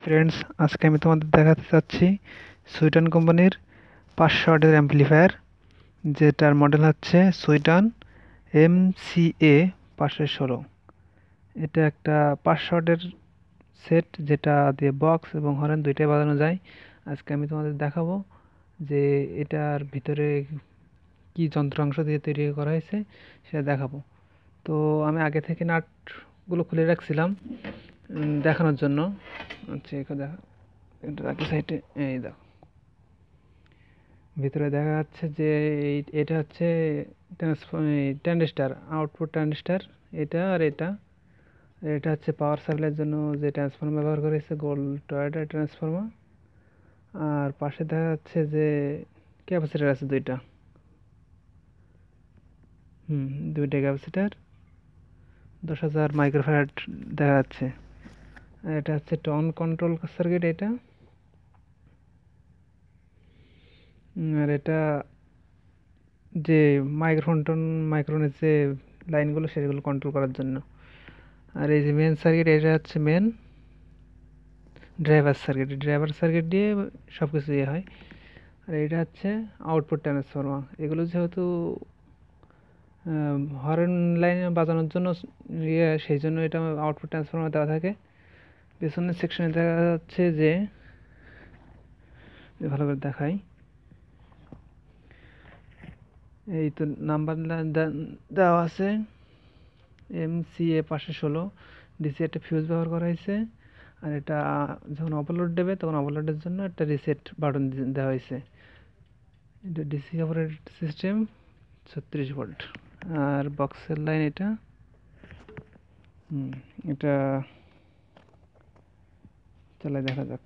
Friends, আজকে আমি তোমাদের দেখাতে চাচ্ছি সুইটন কোম্পানির 500 ওয়াটের অ্যাম্পলিফায়ার, যেটার মডেল হচ্ছে সুইটন MCA 516। এটা একটা 500 ওয়াটের সেট, যেটা দিয়ে বক্স এবং হর্ন দুইটাই বাজানো যায়। আজকে আমি তোমাদের দেখাবো যে এটার ভিতরে কি যন্ত্রাংশ দিয়ে তৈরি করা হয়েছে সেটা দেখাবো। তো আমি আগে থেকে নাটগুলো খুলে রাখছিলাম দেখানোর জন্য। আচ্ছা, এখানে দেখা, এটা রাখি সাইডে। এই দেখো, ভিতরে দেখা যাচ্ছে যে এটা হচ্ছে ট্রানজিস্টার, আউটপুট ট্রানজিস্টার। এটা আর এটা, এটা হচ্ছে পাওয়ার সাপ্লাইয়ের জন্য যে ট্রান্সফর্মার ব্যবহার করা হয়েছে, গোল্ড টয়োটা ট্রান্সফর্মার। আর পাশে দেখা যাচ্ছে যে ক্যাপাসিটার আছে দুইটা। দুইটা ক্যাপাসিটার 10,000 মাইক্রোফ্যারাড দেখা যাচ্ছে। আর এটা হচ্ছে টোন কন্ট্রোল সার্কিট এটা। আর এটা যে মাইক্রোফোনের যে লাইনগুলো সেগুলো কন্ট্রোল করার জন্য। আর এই যে মেন সার্কিট, এটা হচ্ছে মেন ড্রাইভার সার্কিট দিয়ে সব কিছু ইয়ে হয়। আর এটা হচ্ছে আউটপুট ট্রান্সফর্মার। এগুলো যেহেতু হর্ন লাইনে বাজানোর জন্য ইয়ে, সেই জন্য এটা আউটপুট ট্রান্সফর্মার দেওয়া থাকে। পেছনের সেকশনে দেখা যাচ্ছে যে, ভালো করে দেখাই, এই তো নাম্বার দেওয়া আছে MCA 516। ডিসি একটা ফিউজ ব্যবহার করা হয়েছে। আর এটা যখন ওভারলোড দেবে তখন ওভারলোডের জন্য একটা রিসেট বাটন দেওয়া হয়েছে। এটা ডিসি অপারেটেড সিস্টেম 36 ভোল্ট। আর বক্সের লাইন এটা। এটা চালাই দেখা যাক।